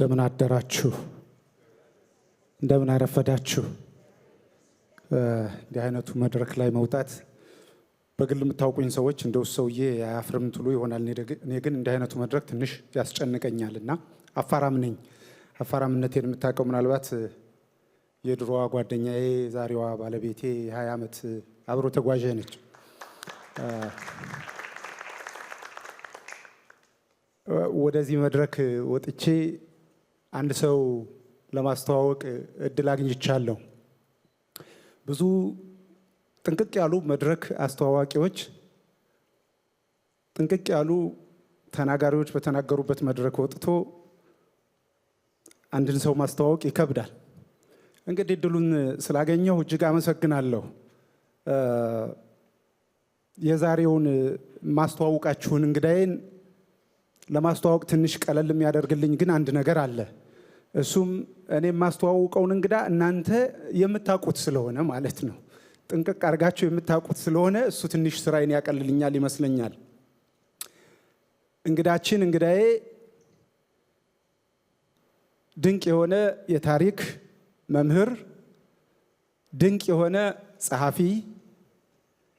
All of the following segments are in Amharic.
እንደምን አደራችሁ እንደምን አረፈዳችሁ እንዲህ አይነቱ መድረክ ላይ መውጣት በግል የምታውቁኝ ሰዎች እንደው ሰውዬ ያፍርም ትሉ ይሆናል እኔ ግን እንዲህ አይነቱ መድረክ ትንሽ ያስጨንቀኛልና አፋራም ነኝ አፋራምነቴን የምታውቀው ምናልባት የድሮዋ ጓደኛዬ ዛሬዋ ባለቤቴ 20 ዓመት አብሮ ተጓዥ ነች ወደዚህ መድረክ ወጥቼ አንድ ሰው ለማስተዋወቅ እድል አግኝቻለሁ ብዙ ጥንቅቅ ያሉ መድረክ አስተዋዋቂዎች ጥንቅቅ ያሉ ተናጋሪዎች በተናገሩበት መድረክ ወጥቶ አንድን ሰው ማስተዋወቅ ይከብዳል እንግዲህ እድሉን ስላገኘሁ እጅግ አመሰግናለሁ የዛሬውን ማስተዋወቃችሁን እንግዳዬን ለማስተዋወቅ ትንሽ ቀለል የሚያደርግልኝ ግን አንድ ነገር አለ እሱም እኔ ማስተዋወቀውን እንግዳ እናንተ የምታውቁት ስለሆነ ማለት ነው ጥንቅቅ አርጋችሁ የምታውቁት ስለሆነ እሱ ትንሽ ስራዬን ያቀልልኛል ይመስለኛል እንግዳዬ ድንቅ የሆነ የታሪክ መምህር ድንቅ የሆነ ጸሐፊ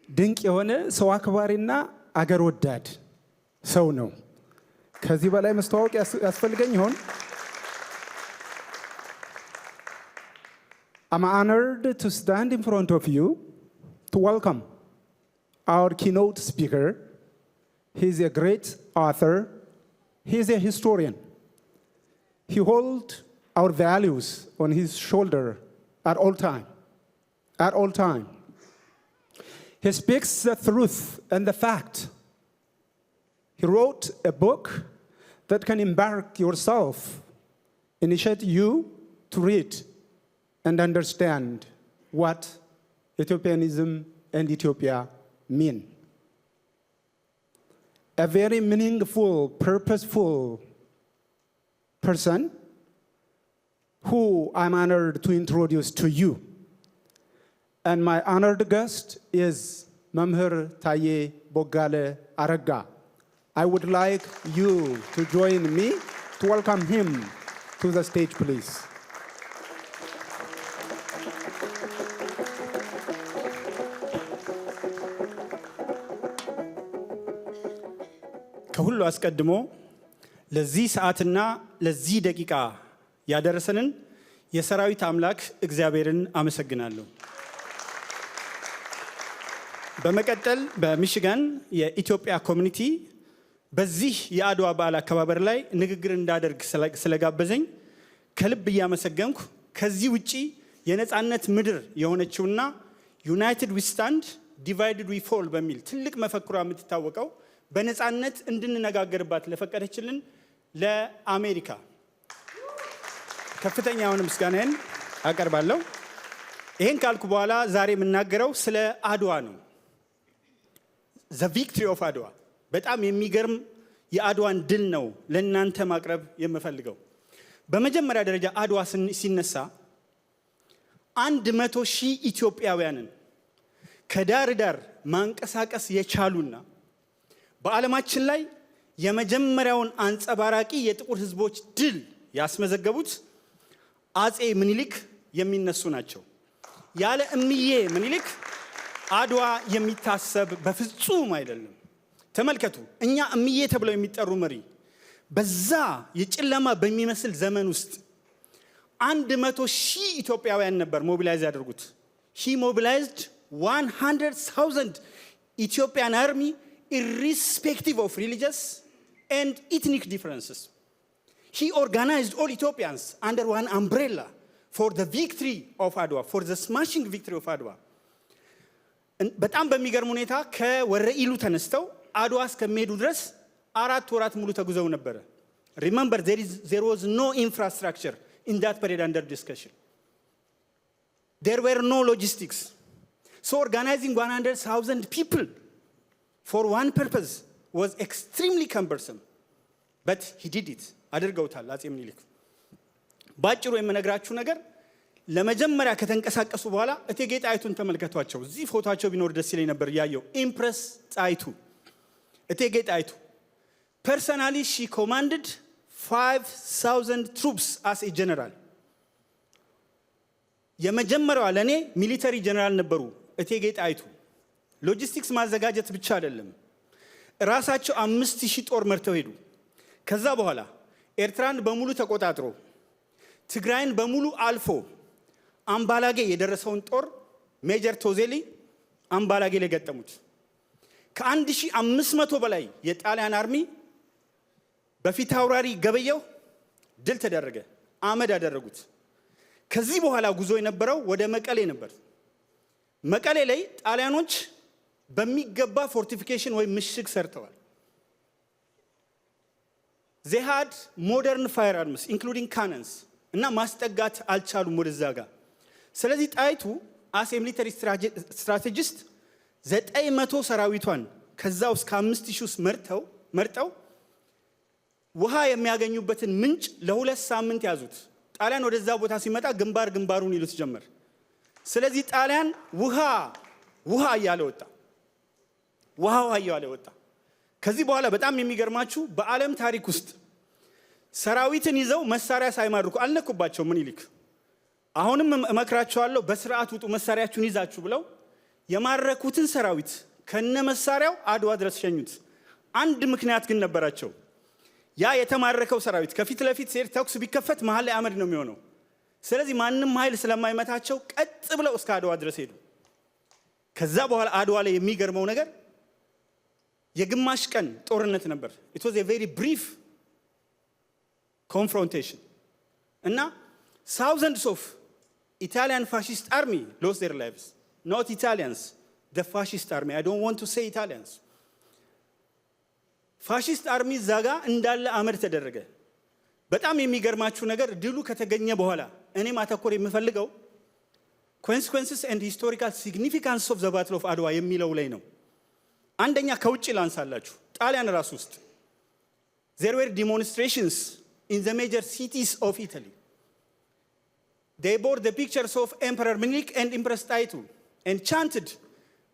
ድንቅ የሆነ ሰው አክባሪና አገር ወዳድ ሰው ነው ከዚህ በላይ ማስተዋወቅ ያስፈልገኝ ይሆን I'm honored to stand in front of you to welcome our keynote speaker. He's a great author. He's a historian. He holds our values on his shoulder at all time. At all time. He speaks the truth and the fact. He wrote a book that can embark yourself, initiate you to read and understand what Ethiopianism and Ethiopia mean. A very meaningful, purposeful person who I'm honored to introduce to you. And my honored guest is Mamher Taye Bogale Araga. I would like you to join me to welcome him to the stage, please. ከሁሉ አስቀድሞ ለዚህ ሰዓትና ለዚህ ደቂቃ ያደረሰንን የሰራዊት አምላክ እግዚአብሔርን አመሰግናለሁ። በመቀጠል በሚሽጋን የኢትዮጵያ ኮሚኒቲ በዚህ የአድዋ በዓል አከባበር ላይ ንግግር እንዳደርግ ስለጋበዘኝ ከልብ እያመሰገንኩ ከዚህ ውጪ የነጻነት ምድር የሆነችውና ዩናይትድ ዊ ስታንድ ዲቫይድድ ዊ ፎል በሚል ትልቅ መፈክሯ የምትታወቀው በነጻነት እንድንነጋገርባት ለፈቀደችልን ለአሜሪካ ከፍተኛ የሆነ ምስጋናዬን አቀርባለሁ። ይሄን ካልኩ በኋላ ዛሬ የምናገረው ስለ አድዋ ነው። the victory of አድዋ በጣም የሚገርም የአድዋን ድል ነው ለእናንተ ማቅረብ የምፈልገው። በመጀመሪያ ደረጃ አድዋ ሲነሳ 100,000 ኢትዮጵያውያንን ከዳር ዳር ማንቀሳቀስ የቻሉና በዓለማችን ላይ የመጀመሪያውን አንጸባራቂ የጥቁር ህዝቦች ድል ያስመዘገቡት አጼ ምኒልክ የሚነሱ ናቸው። ያለ እምዬ ምኒልክ አድዋ የሚታሰብ በፍጹም አይደለም። ተመልከቱ እኛ እምዬ ተብለው የሚጠሩ መሪ በዛ የጨለማ በሚመስል ዘመን ውስጥ 100,000 ኢትዮጵያውያን ነበር ሞቢላይዝ ያደርጉት። he mobilized 100,000 Ethiopian army irrespective of religious and ethnic differences. He organized all Ethiopians under one umbrella for the victory of Adwa, for the smashing victory of Adwa. በጣም በሚገርም ሁኔታ ከወረኢሉ ተነስተው አድዋ እስከሚሄዱ ድረስ 4 ወራት ሙሉ ተጉዘው ነበር። Remember there was no infrastructure in that period under discussion. There were no logistics. So organizing 100,000 people for one purpose was extremely cumbersome. But he did it. አድርገውታል አጼ ምኒልክ። ባጭሩ የምነግራችሁ ነገር ለመጀመሪያ ከተንቀሳቀሱ በኋላ እቴጌ ጣይቱን ተመልከቷቸው። እዚህ ፎቶአቸው ቢኖር ደስ ይለኝ ነበር ያየው። ኢምፕረስ ጣይቱ እቴጌ ጣይቱ personally she commanded 5,000 troops as a general. የመጀመሪያዋ ለኔ ሚሊተሪ ጀነራል ነበሩ እቴጌ ጣይቱ። ሎጂስቲክስ ማዘጋጀት ብቻ አይደለም፣ ራሳቸው 5,000 ጦር መርተው ሄዱ። ከዛ በኋላ ኤርትራን በሙሉ ተቆጣጥሮ ትግራይን በሙሉ አልፎ አምባላጌ የደረሰውን ጦር ሜጀር ቶዜሊ አምባላጌ ላይ ገጠሙት። ከ1500 በላይ የጣሊያን አርሚ በፊት አውራሪ ገበየው ድል ተደረገ፣ አመድ አደረጉት። ከዚህ በኋላ ጉዞ የነበረው ወደ መቀሌ ነበር። መቀሌ ላይ ጣሊያኖች በሚገባ ፎርቲፊኬሽን ወይ ምሽግ ሰርተዋል። they had modern firearms including cannons እና ማስጠጋት አልቻሉም ወደዛ ጋር። ስለዚህ ጣይቱ as a military strategist 900 ሰራዊቷን ከዛው እስከ 5,000 መርጠው ውሃ የሚያገኙበትን ምንጭ ለ2 ሳምንት ያዙት። ጣሊያን ወደዛ ቦታ ሲመጣ ግንባሩን ይሉት ጀመር። ስለዚህ ጣሊያን ውሃ እያለ ወጣ። ከዚህ በኋላ በጣም የሚገርማችሁ በዓለም ታሪክ ውስጥ ሰራዊትን ይዘው መሳሪያ ሳይማርኩ አልነኩባቸው። ምኒልክ አሁንም እመክራቸዋለሁ በስርዓት ውጡ መሳሪያችሁን ይዛችሁ ብለው የማረኩትን ሰራዊት ከነ መሳሪያው አድዋ ድረስ ሸኙት። አንድ ምክንያት ግን ነበራቸው። ያ የተማረከው ሰራዊት ከፊት ለፊት ሲሄድ ተኩስ ቢከፈት መሃል ላይ አመድ ነው የሚሆነው። ስለዚህ ማንም ኃይል ስለማይመታቸው ቀጥ ብለው እስከ አድዋ ድረስ ሄዱ። ከዛ በኋላ አድዋ ላይ የሚገርመው ነገር የግማሽ ቀን ጦርነት ነበር። it was a very brief confrontation እና thousands of Italian fascist army lost their lives. Not Italians, the fascist army. I don't want to say Italians. ፋሺስት አርሚ ዛጋ እንዳለ አመድ ተደረገ። በጣም የሚገርማችሁ ነገር ድሉ ከተገኘ በኋላ እኔ ማተኮር የምፈልገው consequences and historical significance of the battle of Adwa የሚለው ላይ ነው። አንደኛ ከውጭ ላንሳላችሁ። ጣሊያን ራስ ውስጥ there were demonstrations in the major cities of Italy. They bore the pictures of Emperor Minilik and Empress Taitu and chanted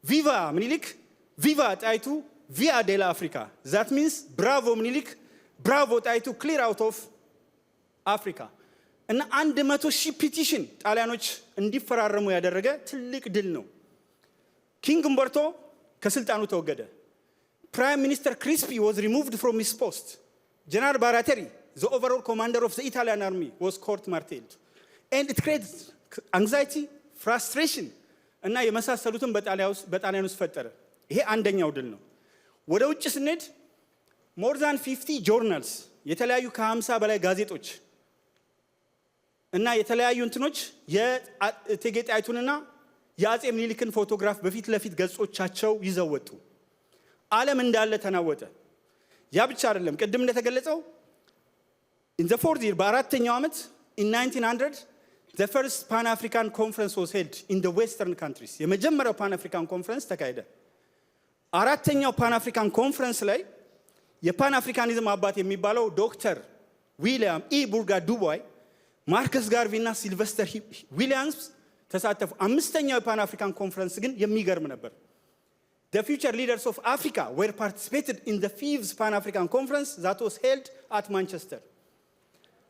Viva Minilik, Viva Taitu, Via della Africa. That means bravo Minilik, bravo Taitu, clear out of Africa. እና 100,000 ፒቲሽን ጣሊያኖች እንዲፈራረሙ ያደረገ ትልቅ ድል ነው። ኪንግ ኡምበርቶ ከስልጣኑ ተወገደ። ፕራይም ሚኒስተር ክሪስፒ was removed from his post. ጀነራል ባራቴሪ the overall commander of the Italian army was court-martialed. And it created anxiety, frustration እና የመሳሰሉትን በጣሊያን ውስጥ ፈጠረ። ይሄ አንደኛው ድል ነው። ወደ ውጭ ስንሄድ more than 50 journals የተለያዩ ከ50 በላይ ጋዜጦች እና የተለያዩ እንትኖች የእቴጌ ጣይቱንና የአጼ ምኒልክን ፎቶግራፍ በፊት ለፊት ገጾቻቸው ይዘው ወጡ። ዓለም እንዳለ ተናወጠ። ያ ብቻ አይደለም። ቅድም እንደተገለጸው in the fourth year በአራተኛው ዓመት in 1900 the first Pan-African conference was held in the western countries. የመጀመሪያው ፓን-አፍሪካን ኮንፈረንስ ተካሄደ። አራተኛው ፓን-አፍሪካን ኮንፈረንስ ላይ የፓን አፍሪካኒዝም አባት የሚባለው ዶክተር ዊሊያም ኢ ቡርጋ ዱቦይ፣ ማርከስ ጋርቪ እና ሲልቨስተር ዊሊያምስ ተሳተፉ። አምስተኛው የፓን አፍሪካን ኮንፈረንስ ግን የሚገርም ነበር። The future leaders of Africa were participated in the 5th Pan-African Conference that was held at Manchester.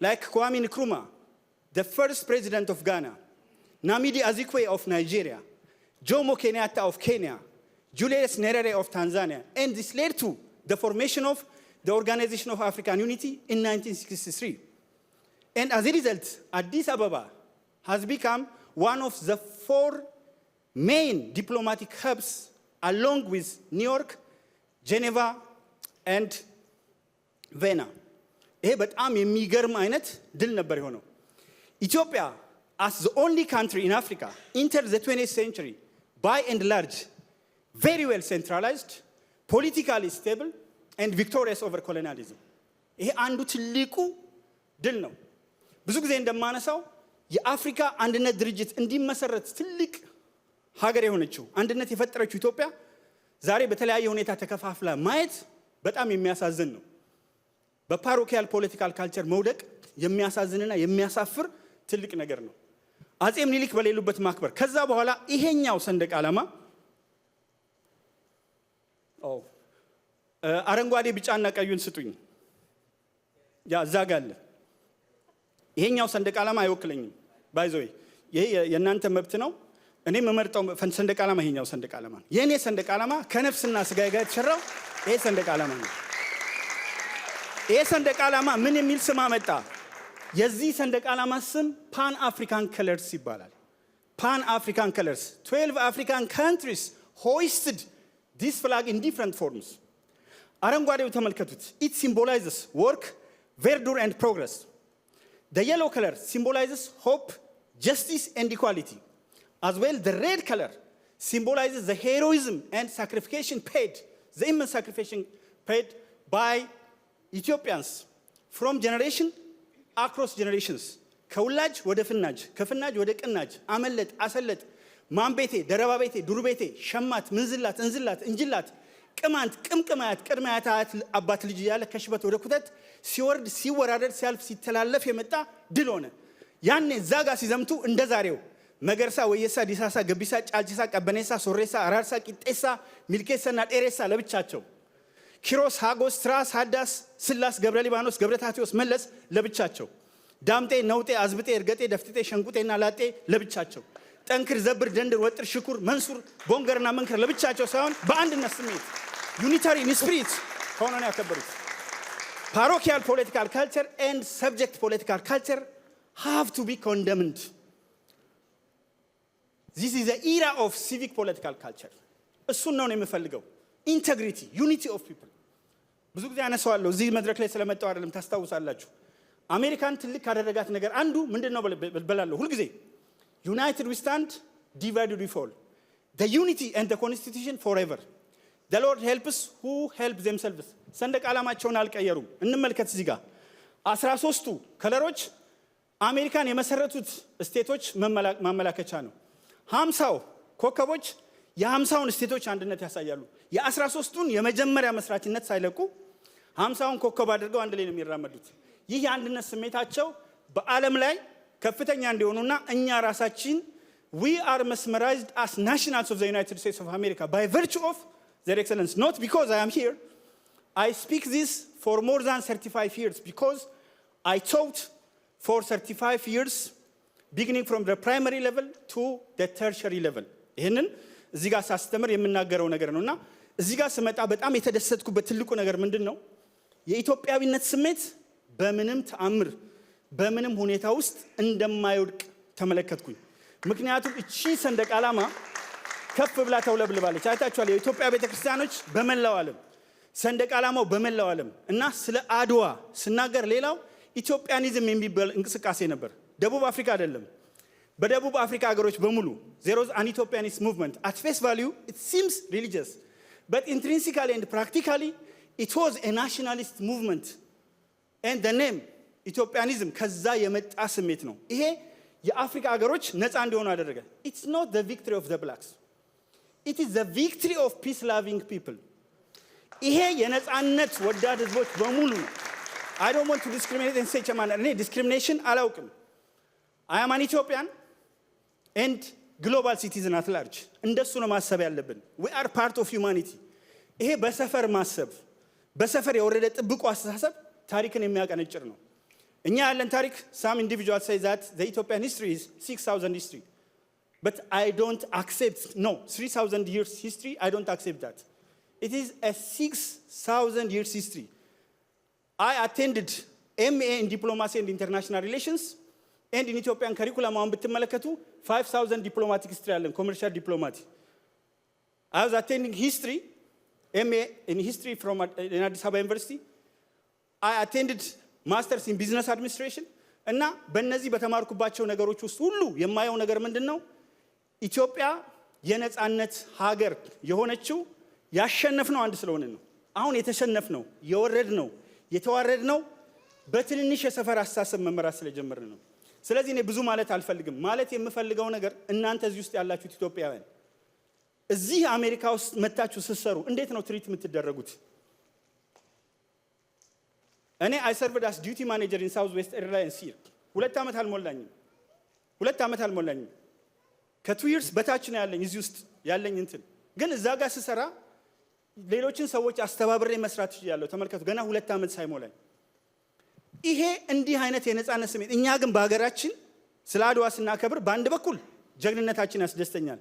Like Kwame Nkrumah, the first president of Ghana, Nnamdi Azikiwe of Nigeria, Jomo Kenyatta of Kenya, Julius Nyerere of Tanzania, and this led to the formation of the Organization of African Unity in 1963. And as a result, Addis Ababa has become one of the 4 main diplomatic hubs along with New York, Geneva, and Vienna. ይሄ በጣም የሚገርም አይነት ድል ነበር የሆነው። ኢትዮጵያ as the only country in Africa entered the 20th century by and large very well centralized, politically stable, and victorious over colonialism. ይሄ አንዱ ትልቁ ድል ነው። ብዙ ጊዜ እንደማነሳው የአፍሪካ አንድነት ድርጅት እንዲመሰረት ትልቅ ሀገር የሆነችው አንድነት የፈጠረችው ኢትዮጵያ ዛሬ በተለያየ ሁኔታ ተከፋፍላ ማየት በጣም የሚያሳዝን ነው። በፓሮኪያል ፖለቲካል ካልቸር መውደቅ የሚያሳዝንና የሚያሳፍር ትልቅ ነገር ነው። አጼ ምኒልክ በሌሉበት ማክበር። ከዛ በኋላ ይሄኛው ሰንደቅ ዓላማ አረንጓዴ ቢጫና ቀዩን ስጡኝ። ያ እዛ ጋር አለ። ይሄኛው ሰንደቅ ዓላማ አይወክለኝም። ባይዘው ይሄ የእናንተ መብት ነው። እኔ የምመርጠው ሰንደቅ ዓላማ ይሄኛው ሰንደቅ ዓላማ ነው። የኔ ሰንደቅ ዓላማ ከነፍስና ስጋዬ ጋር የተሰራው ይሄ ሰንደቅ ዓላማ ነው። ይሄ ሰንደቅ ዓላማ ምን የሚል ስም አመጣ? የዚህ ሰንደቅ ዓላማ ስም ፓን አፍሪካን ከለርስ ይባላል። ፓን አፍሪካን ከለርስ 12 African countries hoisted this flag in different forms. አረንጓዴው ተመልከቱት። It symbolizes work, verdure and progress. The yellow color symbolizes hope, justice and equality. As well, the red color symbolizes the heroism and sacrifice paid, the immense sacrifice paid by Ethiopians from generation across generations. ከውላጅ ወደ ፍናጅ፣ ከፍናጅ ወደ ቅናጅ፣ አመለጥ፣ አሰለጥ፣ ማንቤቴ፣ ደረባቤቴ፣ ዱርቤቴ፣ ሸማት፣ ምንዝላት፣ እንዝላት፣ እንጅላት፣ ቅማንት፣ ቅምቅማያት፣ ቅድማያት፣ አባት ልጅ ያለ ከሽበት ወደ ኩተት ሲወርድ ሲወራደድ ሲያልፍ ሲተላለፍ የመጣ ድል ሆነ። ያኔ ዛጋ ሲዘምቱ እንደ ዛሬው መገርሳ፣ ወየሳ፣ ዲሳሳ፣ ገቢሳ፣ ጫልቺሳ፣ ቀበኔሳ፣ ሶሬሳ፣ አራርሳ፣ ቂጤሳ፣ ሚልኬሳና ጤሬሳ ለብቻቸው፣ ኪሮስ፣ ሃጎስ፣ ትራስ፣ ሃዳስ፣ ስላስ፣ ገብረ ሊባኖስ፣ ገብረ ታቴዎስ፣ መለስ ለብቻቸው፣ ዳምጤ፣ ነውጤ፣ አዝብጤ፣ እርገጤ፣ ደፍጥጤ፣ ሸንቁጤና ላጤ ለብቻቸው፣ ጠንክር፣ ዘብር፣ ደንድር፣ ወጥር፣ ሽኩር፣ መንሱር፣ ቦንገርና መንከር ለብቻቸው ሳይሆን በአንድነት ስሜት ዩኒታሪ ኢን ስፒሪት ሆነው ነው ያከበሩት። Parochial political culture and subject political culture have to be condemned. This is the era of civic political culture. እሱን ነው የምፈልገው። ኢንቴግሪቲ ዩኒቲ ኦፍ ፒፕል ብዙ ጊዜ አነሳዋለሁ። እዚህ መድረክ ላይ ስለመጣው አይደለም፣ ታስታውሳላችሁ። አሜሪካን ትልቅ ካደረጋት ነገር አንዱ ምንድነው በላለሁ ሁልጊዜ ዩናይትድ ዊ ስታንድ ዲቫይድድ ዊ ፎል the unity and the constitution forever the lord helps who help themselves ሰንደቅ ዓላማቸውን አልቀየሩም። እንመልከት እዚህ ጋር 13ቱ ከለሮች አሜሪካን የመሰረቱት ስቴቶች ማመላከቻ ነው። 50ው ኮከቦች የ50ውን ስቴቶች አንድነት ያሳያሉ። የ13ቱን የመጀመሪያ መስራችነት ሳይለቁ 50ውን ኮከብ አድርገው አንድ ላይ ነው የሚራመዱት። ይህ የአንድነት ስሜታቸው በዓለም ላይ ከፍተኛ እንዲሆኑና እኛ ራሳችን we are mesmerized as nationals of the United States of America by virtue of their excellence, not because I am here. I speak this for more than 35 years because I taught for 35 years beginning from the primary level to the tertiary level. ይሄንን እዚህ ጋር ሳስተምር የምናገረው ነገር ነውና እዚህ ጋር ስመጣ በጣም የተደሰትኩበት ትልቁ ነገር ምንድነው? የኢትዮጵያዊነት ስሜት በምንም ተአምር በምንም ሁኔታ ውስጥ እንደማይወድቅ ተመለከትኩኝ። ምክንያቱም እቺ ሰንደቅ ዓላማ ከፍ ብላ ተውለብልባለች። አይታችኋል። የኢትዮጵያ ቤተክርስቲያኖች በመላው ዓለም ሰንደቅ ዓላማው በመላው ዓለም እና ስለ አድዋ ስናገር ሌላው ኢትዮጵያኒዝም የሚባል እንቅስቃሴ ነበር። ደቡብ አፍሪካ አይደለም፣ በደቡብ አፍሪካ ሀገሮች በሙሉ there was an Ethiopianist movement. At face value it seems religious, but intrinsically and practically it was a nationalist movement. And the name ኢትዮጵያኒዝም ከዛ የመጣ ስሜት ነው። ይሄ የአፍሪካ ሀገሮች ነፃ እንዲሆኑ አደረገ። It's not the victory of the blacks. It is the victory of peace loving people. ይሄ የነፃነት ወዳድ ህዝቦች በሙሉ ነው። I don't want to discriminate and say chairman እኔ discrimination አላውቅም። I am an Ethiopian and global citizen at large. እንደሱ ነው ማሰብ ያለብን። We are part of humanity. ይሄ በሰፈር ማሰብ በሰፈር የወረደ ጥብቁ አስተሳሰብ ታሪክን የሚያቀነጭር ነው። እኛ ያለን ታሪክ some individuals say that the Ethiopian history is 6000 history. But I don't accept, no, 3000 years history, I don't accept that. It is a 6000 years history. I attended MA in Diplomacy and International Relations, and in Ethiopian curriculum, 5000 diplomatic history and commercial diplomacy. I was attending history, MA in history from Addis Ababa University. I attended Masters in Business Administration. እና በእነዚህ በተማርኩባቸው ነገሮች ውስጥ ሁሉ የማየው ነገር ምንድነው? ኢትዮጵያ የነፃነት ሀገር የሆነችው ያሸነፍነው አንድ ስለሆነ ነው። አሁን የተሸነፍነው የወረድነው የተዋረድነው በትንንሽ የሰፈር አስተሳሰብ መመራት ስለጀመርን ነው። ስለዚህ እኔ ብዙ ማለት አልፈልግም። ማለት የምፈልገው ነገር እናንተ እዚህ ውስጥ ያላችሁት ኢትዮጵያውያን እዚህ አሜሪካ ውስጥ መታችሁ ስትሰሩ እንዴት ነው ትሪት የምትደረጉት? እኔ I served as duty manager in Southwest Airlines here. 2 ዓመት አልሞላኝም። ከ2 years በታች ነው ያለኝ እዚህ ውስጥ ያለኝ እንትን ግን እዛ ጋር ስሰራ ሌሎችን ሰዎች አስተባብሬ መስራት ይችላል። ተመልከቱ ገና 2 ዓመት ሳይሞላኝ ይሄ እንዲህ አይነት የነጻነት ስሜት እኛ ግን በሀገራችን ስለ አድዋ ስናከብር በአንድ በኩል ጀግንነታችን ያስደስተኛል፣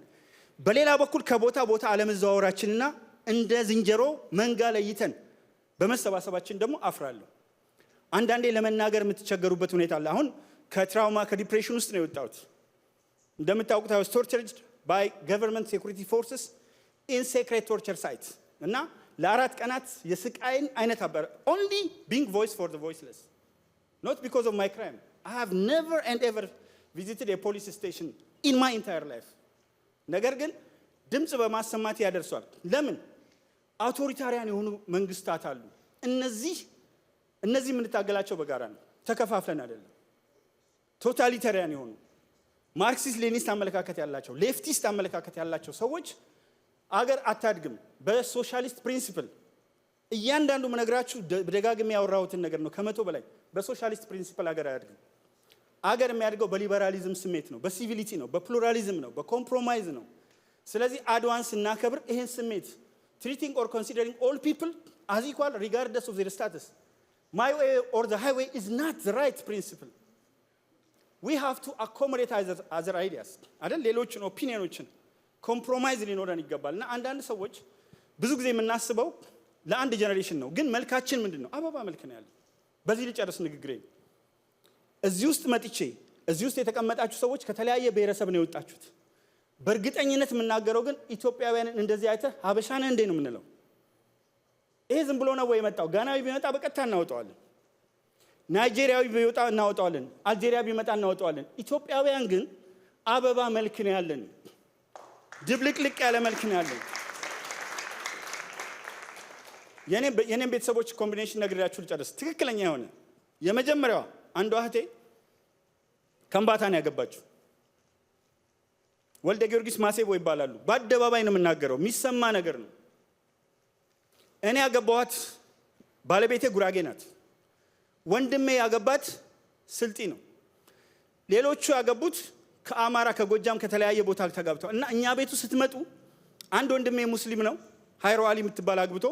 በሌላ በኩል ከቦታ ቦታ አለመዘዋወራችንና እንደ ዝንጀሮ መንጋ ለይተን በመሰባሰባችን ደግሞ አፍራለሁ። አንዳንዴ ለመናገር የምትቸገሩበት ሁኔታ አለ። አሁን ከትራውማ ከዲፕሬሽን ውስጥ ነው የወጣሁት። እንደምታውቁት I was tortured by government security forces in secret torture sites እና ለ4 ቀናት የስቃይን አይነት አበር only being voice for the voiceless, not because of my crime. I have never and ever visited a police station in my entire life. ነገር ግን ድምጽ በማሰማት ያደርሷል። ለምን? አውቶሪታሪያን የሆኑ መንግስታት አሉ። እነዚህ የምንታገላቸው በጋራ ነው፣ ተከፋፍለን አይደለም። ቶታሊታሪያን የሆኑ ማርክሲስት ሌኒስት አመለካከት ያላቸው ሌፍቲስት አመለካከት ያላቸው ሰዎች አገር አታድግም በሶሻሊስት ፕሪንሲፕል። እያንዳንዱ መነግራችሁ ደጋግሜ ያወራሁትን ነገር ነው። ከመቶ በላይ በሶሻሊስት ፕሪንሲፕል አገር አያድግም። አገር የሚያድገው በሊበራሊዝም ስሜት ነው፣ በሲቪሊቲ ነው፣ በፕሉራሊዝም ነው፣ በኮምፕሮማይዝ ነው። ስለዚህ አድዋን ስናከብር ይሄን ስሜት treating or considering all people as equal regardless of their status, my way or the highway is not the right principle. We have to accommodate other ideas. አይደል? ሌሎችን ኦፒኒዮኖችን ኮምፕሮማይዝ ሊኖረን ይገባል። እና አንዳንድ ሰዎች ብዙ ጊዜ የምናስበው ለአንድ ጀነሬሽን ነው፣ ግን መልካችን ምንድን ነው? አበባ መልክ ነው ያለው። በዚህ ልጨርስ ንግግሬ። እዚህ ውስጥ መጥቼ እዚህ ውስጥ የተቀመጣችሁ ሰዎች ከተለያየ ብሔረሰብ ነው የወጣችሁት። በእርግጠኝነት የምናገረው ግን ኢትዮጵያውያንን እንደዚህ አይተህ ሀበሻ ነህ እንዴ ነው የምንለው። ይሄ ዝም ብሎ ነው ወይ የመጣው? ጋናዊ ቢመጣ በቀጥታ እናወጣዋለን። ናይጄሪያዊ ቢመጣ እናወጣዋለን። አልጄሪያ ቢመጣ እናወጣዋለን። ኢትዮጵያውያን ግን አበባ መልክ ነው ያለን፣ ድብልቅልቅ ያለ መልክ ነው ያለን። የኔም ቤተሰቦች ኮምቢኔሽን ነግሬያችሁ ልጨርስ። ትክክለኛ የሆነ የመጀመሪያዋ አንዷ እህቴ ከምባታ ነው ያገባችሁ። ወልደ ጊዮርጊስ ማሴቦ ይባላሉ። በአደባባይ ነው የምናገረው፣ የሚሰማ ነገር ነው። እኔ ያገባኋት ባለቤቴ ጉራጌ ናት። ወንድሜ ያገባት ስልጢ ነው። ሌሎቹ ያገቡት ከአማራ ከጎጃም ከተለያየ ቦታ ተጋብተው እና እኛ ቤቱ ስትመጡ አንድ ወንድሜ ሙስሊም ነው፣ ሃይሮ አሊ የምትባል አግብቶ፣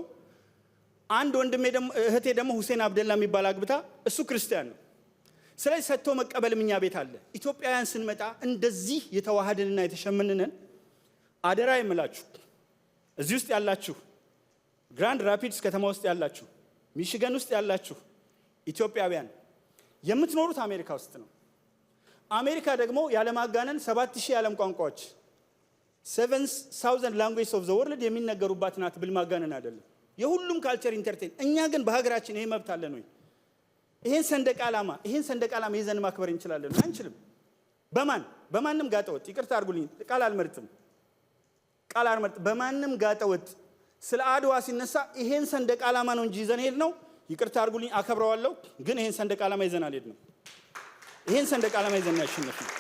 አንድ ወንድሜ ደግሞ እህቴ ደግሞ ሁሴን አብደላ የሚባል አግብታ፣ እሱ ክርስቲያን ነው። ስለዚህ ሰጥቶ መቀበልም እኛ ቤት አለ። ኢትዮጵያውያን ስንመጣ እንደዚህ የተዋሃድንና የተሸመንነን። አደራ የምላችሁ እዚህ ውስጥ ያላችሁ፣ ግራንድ ራፒድስ ከተማ ውስጥ ያላችሁ፣ ሚሽገን ውስጥ ያላችሁ ኢትዮጵያውያን የምትኖሩት አሜሪካ ውስጥ ነው። አሜሪካ ደግሞ ያለማጋነን 7000 የዓለም ቋንቋዎች 7000 ላንጉዌጅ ኦፍ ዘ ወርልድ የሚነገሩባት ናት ብል ማጋነን አይደለም። የሁሉም ካልቸር ኢንተርቴን። እኛ ግን በሀገራችን ይሄ መብት አለን ወይ? ይሄን ሰንደቅ ዓላማ ይዘን ማክበር እንችላለን? አንችልም። በማንም ጋጠወጥ፣ ይቅርታ አድርጉልኝ፣ ቃል አልመርጥም። በማንም ጋጠወጥ ስለ አድዋ ሲነሳ ይሄን ሰንደቅ ዓላማ ነው እንጂ ይዘን ሄድ ነው። ይቅርታ አድርጉልኝ፣ አከብረዋለሁ፣ ግን ይሄን ሰንደቅ ዓላማ ይዘን አልሄድ ነው። ይሄን ሰንደቅ ዓላማ ይዘን ያሸነፍ ነው።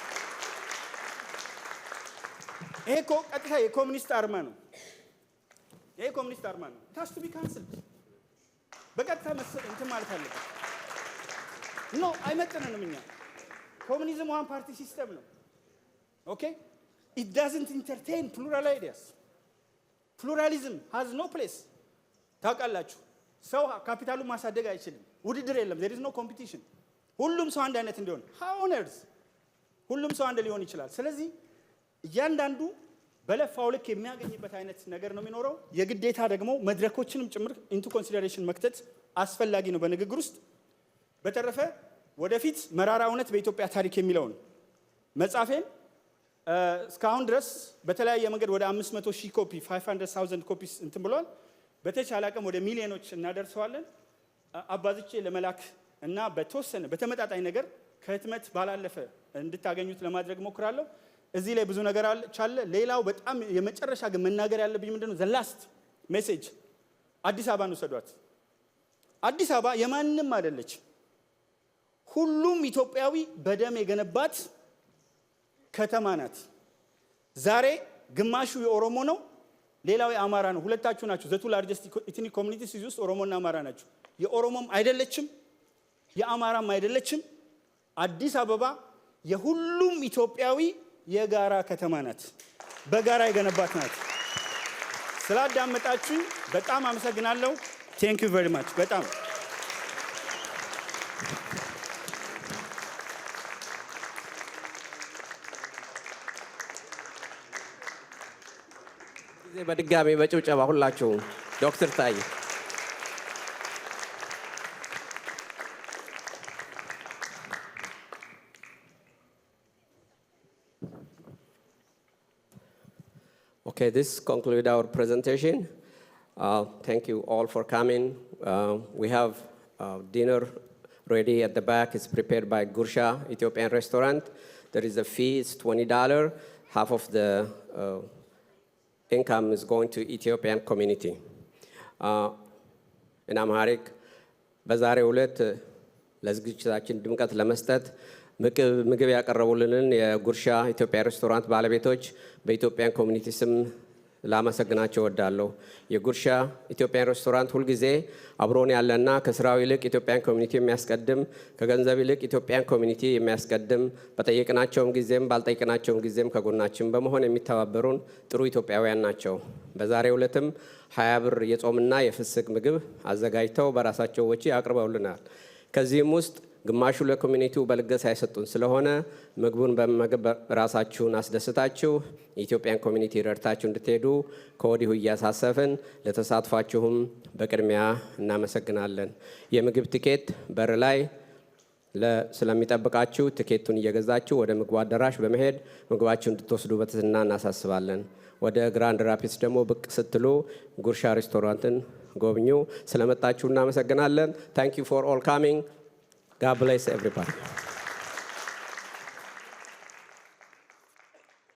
ይሄ እኮ ቀጥታ የኮሙኒስት አርማ ነው። ይሄ ኮሙኒስት አርማ ነው። ታስ ቱ ቢ ካንስልድ። በቀጥታ እንትን ማለት አለበት። ኖ አይመጥነንም። እኛ ኮሙኒዝም ዋን ፓርቲ ሲስተም ነው። ኦኬ ኢት ዳዝንት ኢንተርቴን ፕሉራል አይዲያስ። ፕሉራሊዝም ሃዝ ኖ ፕሌስ። ታውቃላችሁ፣ ሰው ካፒታሉን ማሳደግ አይችልም። ውድድር የለም። ዜር ኢዝ ኖ ኮምፒቲሽን። ሁሉም ሰው አንድ አይነት እንዲሆን ሃው ኦን ኤርዝ ሁሉም ሰው አንድ ሊሆን ይችላል። ስለዚህ እያንዳንዱ በለፋው ልክ የሚያገኝበት አይነት ነገር ነው የሚኖረው። የግዴታ ደግሞ መድረኮችንም ጭምር ኢንቱ ኮንሲደሬሽን መክተት አስፈላጊ ነው በንግግር ውስጥ። በተረፈ ወደፊት መራራ እውነት በኢትዮጵያ ታሪክ የሚለውን መጽሐፌን እስካሁን ድረስ በተለያየ መንገድ ወደ 500,000 ኮፒ 500,000 ኮፒስ እንትን ብሏል። በተቻለ አቅም ወደ ሚሊዮኖች እናደርሰዋለን። አባዝቼ ለመላክ እና በተወሰነ በተመጣጣኝ ነገር ከህትመት ባላለፈ እንድታገኙት ለማድረግ ሞክራለሁ። እዚህ ላይ ብዙ ነገር አለ። ሌላው በጣም የመጨረሻ ግን መናገር ያለብኝ ምንድነው፣ ዘ ላስት ሜሴጅ አዲስ አበባን ውሰዷት። አዲስ አበባ የማንም አይደለች። ሁሉም ኢትዮጵያዊ በደም የገነባት ከተማ ናት። ዛሬ ግማሹ የኦሮሞ ነው፣ ሌላው የአማራ ነው። ሁለታችሁ ናችሁ። ዘ ቱ ላርጀስት ኢትኒክ ኮሚኒቲስ ውስጥ ኦሮሞና አማራ ናቸው። የኦሮሞም አይደለችም፣ የአማራም አይደለችም። አዲስ አበባ የሁሉም ኢትዮጵያዊ የጋራ ከተማ ናት፣ በጋራ የገነባት ናት። ስላዳመጣችሁ በጣም አመሰግናለሁ። ቴንክ ዩ ቬሪ ማች። በጣም በድጋሚ በጭብጨባ ሁላችሁም ዶክተር ታዬ Okay, this concludes our presentation. Thank you all for coming. We have dinner ready at the back. It's prepared by Gursha Ethiopian Restaurant. There is a fee, it's $20. Half of the income is going to Ethiopian community. In Amharic, በዛሬው ዕለት ለዝግጅታችን ድምቀት ለመስጠት ምግብ ያቀረቡልንን የጉርሻ ኢትዮጵያ ሬስቶራንት ባለቤቶች በኢትዮጵያን ኮሚኒቲ ስም ላመሰግናቸው እወዳለሁ። የጉርሻ ኢትዮጵያ ሬስቶራንት ሁሉ ጊዜ አብሮን ያለና ከስራው ይልቅ ኢትዮጵያን ኮሚኒቲ የሚያስቀድም ከገንዘብ ይልቅ ኢትዮጵያን ኮሚኒቲ የሚያስቀድም በጠየቅናቸውም ጊዜም ባልጠየቅናቸውም ጊዜም ከጎናችን በመሆን የሚተባበሩን ጥሩ ኢትዮጵያውያን ናቸው። በዛሬው ዕለትም 20 ብር የጾምና የፍስክ ምግብ አዘጋጅተው በራሳቸው ወጪ አቅርበውልናል። ከዚህም ውስጥ ግማሹ ለኮሚኒቲው በልገሳ የሰጡን ስለሆነ ምግቡን በመመገብ ራሳችሁን አስደስታችሁ የኢትዮጵያን ኮሚኒቲ ረድታችሁ እንድትሄዱ ከወዲሁ እያሳሰብን ለተሳትፏችሁም በቅድሚያ እናመሰግናለን። የምግብ ቲኬት በር ላይ ስለሚጠብቃችሁ ቲኬቱን እየገዛችሁ ወደ ምግቡ አዳራሽ በመሄድ ምግባችሁን እንድትወስዱ በትህትና እናሳስባለን። ወደ ግራንድ ራፒድስ ደግሞ ብቅ ስትሉ ጉርሻ ሬስቶራንትን ጎብኙ። ስለመጣችሁ እናመሰግናለን። Thank you for all coming. God bless everybody.